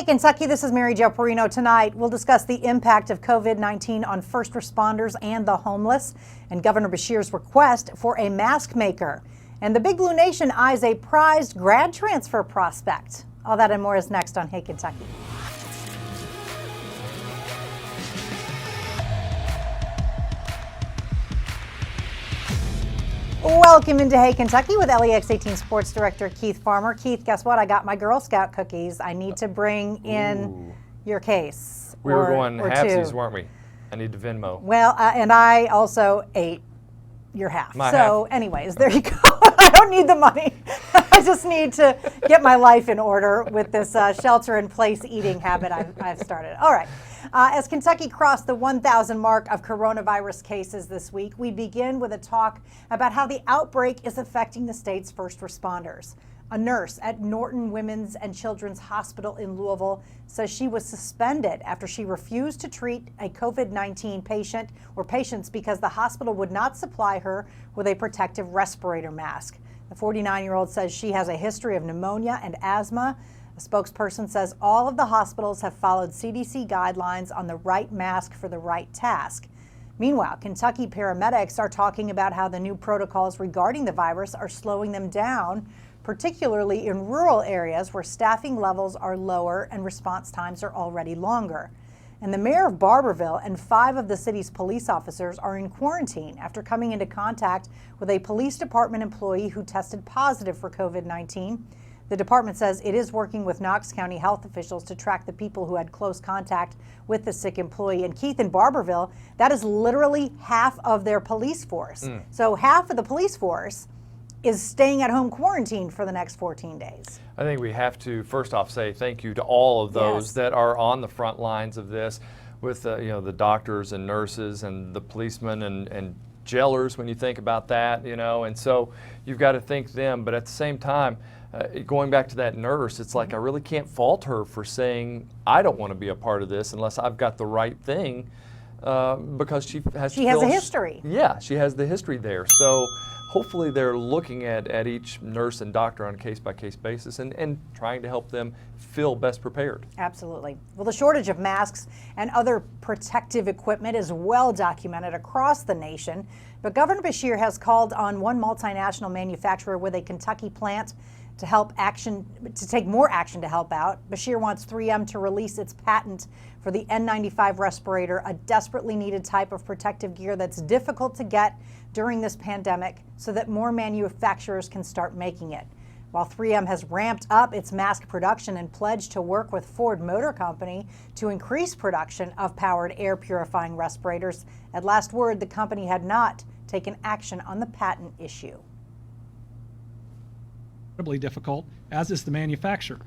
Hey, Kentucky, this is Mary Jo Perino. Tonight, we'll discuss the impact of COVID-19 on first responders and the homeless, and Governor Beshear's request for a mask maker. And the Big Blue Nation eyes a prized grad transfer prospect. All that and more is next on Hey, Kentucky. Welcome into Hey Kentucky with LEX 18 Sports Director Keith Farmer. Keith, guess what? I got my Girl Scout cookies. I need to bring in your case. We were going halvesies, weren't we? I need to Venmo. Well, and I also ate your half. Half. Anyways, there you go. I don't need the money. I just need to get my life in order with this shelter-in-place eating habit I've started. All right. As Kentucky crossed the 1,000 mark of coronavirus cases this week, we begin with a talk about how the outbreak is affecting the state's first responders. A nurse at Norton Women's and Children's Hospital in Louisville says she was suspended after she refused to treat a COVID-19 patient or patients because the hospital would not supply her with a protective respirator mask. The 49-year-old says she has a history of pneumonia and asthma. A spokesperson says all of the hospitals have followed CDC guidelines on the right mask for the right task. Meanwhile, Kentucky paramedics are talking about how the new protocols regarding the virus are slowing them down, particularly in rural areas where staffing levels are lower and response times are already longer. And the mayor of Barberville and 5 of the city's police officers are in quarantine after coming into contact with a police department employee who tested positive for COVID-19. The department says it is working with Knox County health officials to track the people who had close contact with the sick employee. And Keith, in Barberville, that is literally half of their police force. So half of the police force is staying at home quarantine for the next 14 days. I think we have to first off say thank you to all of those that are on the front lines of this, with the doctors and nurses and the policemen and jailers when you think about that, and so you've got to thank them. But at the same time, going back to that nurse, it's like I really can't fault her for saying I don't want to be a part of this unless I've got the right thing, because she has a history. Yeah, she has the history there. So hopefully they're looking at each nurse and doctor on a case-by-case basis and trying to help them feel best prepared. Absolutely. Well, the shortage of masks and other protective equipment is well documented across the nation, but Governor Beshear has called on one multinational manufacturer with a Kentucky plant to take more action to help out. Beshear wants 3M to release its patent for the N95 respirator, a desperately needed type of protective gear that's difficult to get during this pandemic, so that more manufacturers can start making it. While 3M has ramped up its mask production and pledged to work with Ford Motor Company to increase production of powered air purifying respirators, at last word, the company had not taken action on the patent issue. Incredibly difficult, as is the manufacturer,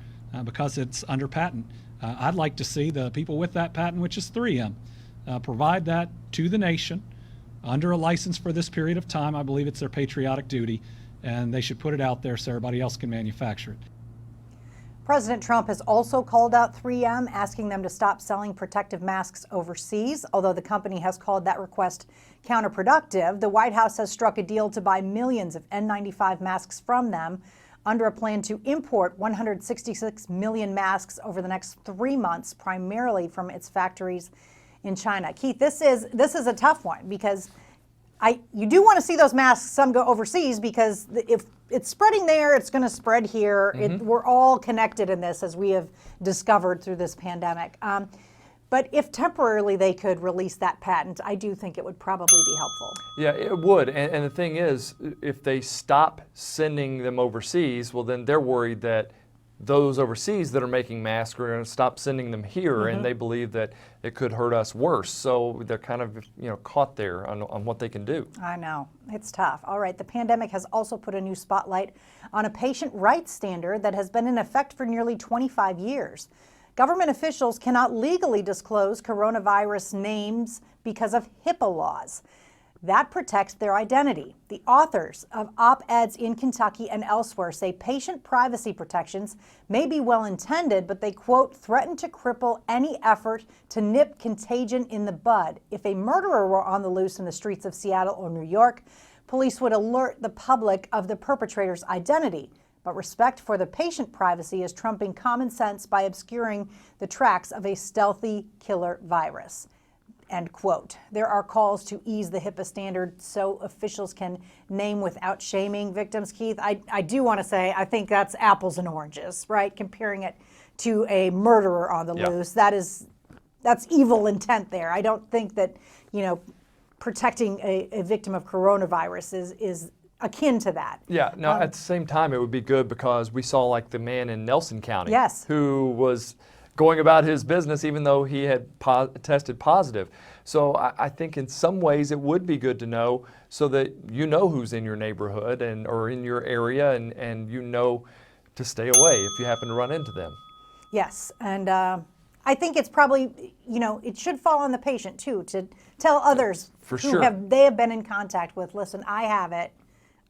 because it's under patent. I'd like to see the people with that patent, which is 3M, provide that to the nation under a license for this period of time. I believe it's their patriotic duty, and they should put it out there so everybody else can manufacture it. President Trump has also called out 3M, asking them to stop selling protective masks overseas. Although the company has called that request counterproductive, the White House has struck a deal to buy millions of N95 masks from them under a plan to import 166 million masks over the next 3 months, primarily from its factories in China. Keith, this is a tough one, because you do want to see those masks, some go overseas, because if it's spreading there, it's going to spread here. We're all connected in this, as we have discovered through this pandemic. But if temporarily they could release that patent, I do think it would probably be helpful. Yeah, it would. And the thing is, if they stop sending them overseas, well, then they're worried that those overseas that are making masks are going to stop sending them here, and they believe that it could hurt us worse. So they're kind of caught there on what they can do. I know. It's tough. All right. The pandemic has also put a new spotlight on a patient rights standard that has been in effect for nearly 25 years. Government officials cannot legally disclose coronavirus names because of HIPAA laws. That protects their identity. The authors of op-eds in Kentucky and elsewhere say patient privacy protections may be well-intended, but they, quote, threaten to cripple any effort to nip contagion in the bud. If a murderer were on the loose in the streets of Seattle or New York, police would alert the public of the perpetrator's identity. but respect for the patient privacy is trumping common sense by obscuring the tracks of a stealthy killer virus. End quote. There are calls to ease the HIPAA standard so officials can name without shaming victims. Keith, I do want to say I think that's apples and oranges, right? Comparing it to a murderer on the loose. That's evil intent there. I don't think that, protecting a victim of coronavirus is akin to that. Yeah, no, at the same time, it would be good because we saw like the man in Nelson County Yes. who was going about his business even though he had tested positive. So I think in some ways it would be good to know so that you know who's in your neighborhood or in your area and you know to stay away if you happen to run into them. Yes, and I think it's probably, it should fall on the patient too to tell others For who sure. they have been in contact with, listen, I have it.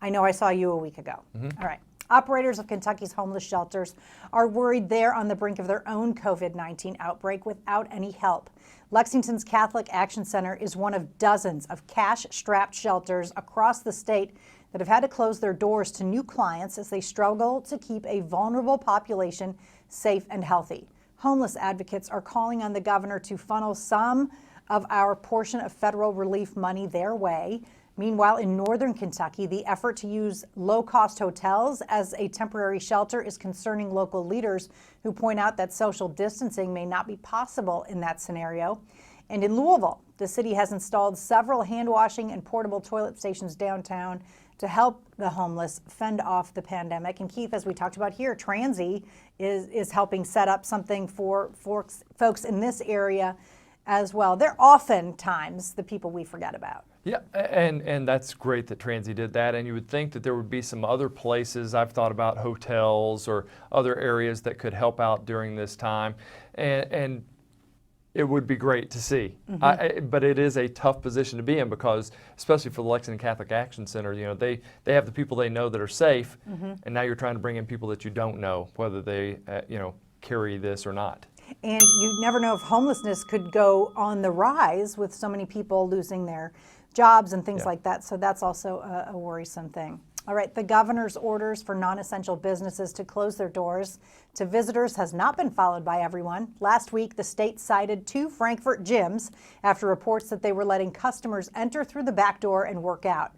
I know I saw you a week ago. Mm-hmm. All right. Operators of Kentucky's homeless shelters are worried they're on the brink of their own COVID-19 outbreak without any help. Lexington's Catholic Action Center is one of dozens of cash-strapped shelters across the state that have had to close their doors to new clients as they struggle to keep a vulnerable population safe and healthy. Homeless advocates are calling on the governor to funnel some of our portion of federal relief money their way. Meanwhile, in northern Kentucky, the effort to use low-cost hotels as a temporary shelter is concerning local leaders who point out that social distancing may not be possible in that scenario. And in Louisville, the city has installed several hand washing and portable toilet stations downtown to help the homeless fend off the pandemic. And Keith, as we talked about here, Transy is helping set up something for folks in this area as well. They're oftentimes the people we forget about. Yeah, and that's great that Transy did that, and you would think that there would be some other places. I've thought about hotels or other areas that could help out during this time, and it would be great to see. Mm-hmm. But it is a tough position to be in because, especially for the Lexington Catholic Action Center, they have the people they know that are safe, mm-hmm. and now you're trying to bring in people that you don't know whether they carry this or not. And you never know if homelessness could go on the rise with so many people losing their jobs and things like that. So that's also a worrisome thing. All right, the governor's orders for non-essential businesses to close their doors to visitors has not been followed by everyone. Last week, the state cited 2 Frankfort gyms after reports that they were letting customers enter through the back door and work out.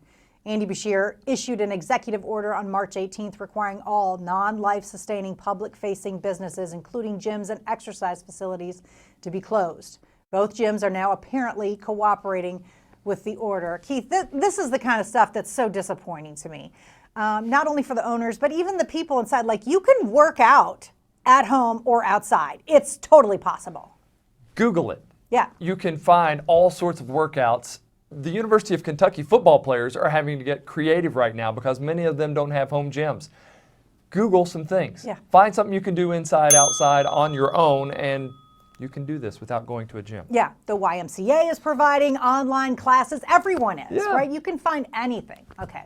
Andy Beshear issued an executive order on March 18th requiring all non-life-sustaining public-facing businesses, including gyms and exercise facilities, to be closed. Both gyms are now apparently cooperating with the order. Keith, this is the kind of stuff that's so disappointing to me. Not only for the owners, but even the people inside. Like, you can work out at home or outside. It's totally possible. Google it. Yeah. You can find all sorts of workouts. The University of Kentucky football players are having to get creative right now because many of them don't have home gyms. Google some things. Yeah. Find something you can do inside, outside, on your own, and you can do this without going to a gym. Yeah, the YMCA is providing online classes. Everyone is, right? You can find anything. Okay.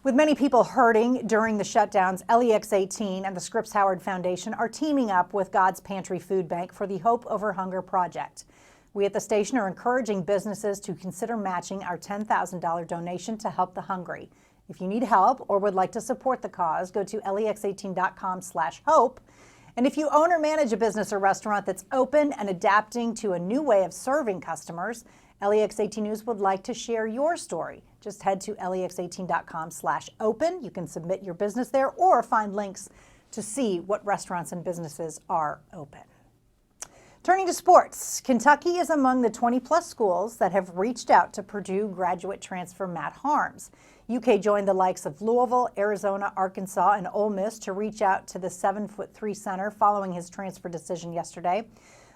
With many people hurting during the shutdowns, LEX 18 and the Scripps Howard Foundation are teaming up with God's Pantry Food Bank for the Hope Over Hunger project. We at the station are encouraging businesses to consider matching our $10,000 donation to help the hungry. If you need help or would like to support the cause, go to lex18.com/hope. And if you own or manage a business or restaurant that's open and adapting to a new way of serving customers, LEX 18 News would like to share your story. Just head to lex18.com/open. You can submit your business there or find links to see what restaurants and businesses are open. Turning to sports, Kentucky is among the 20-plus schools that have reached out to Purdue graduate transfer Matt Harms. UK joined the likes of Louisville, Arizona, Arkansas, and Ole Miss to reach out to the 7'3" center following his transfer decision yesterday.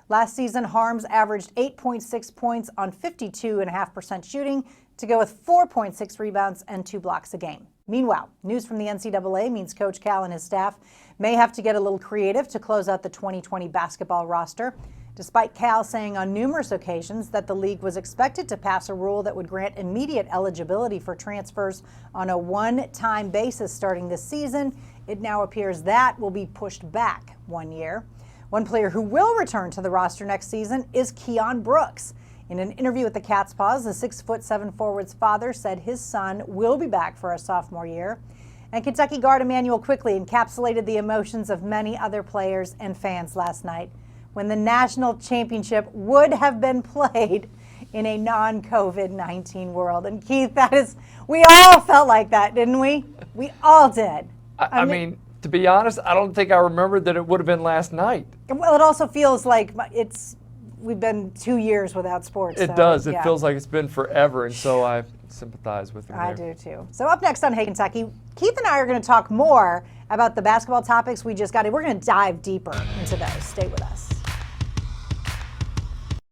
Last season, Harms averaged 8.6 points on 52.5% shooting to go with 4.6 rebounds and 2 blocks a game. Meanwhile, news from the NCAA means Coach Cal and his staff may have to get a little creative to close out the 2020 basketball roster. Despite Cal saying on numerous occasions that the league was expected to pass a rule that would grant immediate eligibility for transfers on a one-time basis starting this season, it now appears that will be pushed back 1 year. One player who will return to the roster next season is Keon Brooks. In an interview with the Cat's Paws, the 6'7" forward's father said his son will be back for a sophomore year. And Kentucky guard Emmanuel quickly encapsulated the emotions of many other players and fans last night when the national championship would have been played in a non-COVID-19 world. And Keith, we all felt like that, didn't we? We all did. I mean, to be honest, I don't think I remembered that it would have been last night. Well, it also feels like we've been 2 years without sports. It does. It feels like it's been forever, and so I sympathize with him. I do too. So up next on Hey Kentucky, Keith and I are going to talk more about the basketball topics we just got in. We're going to dive deeper into those. Stay with us.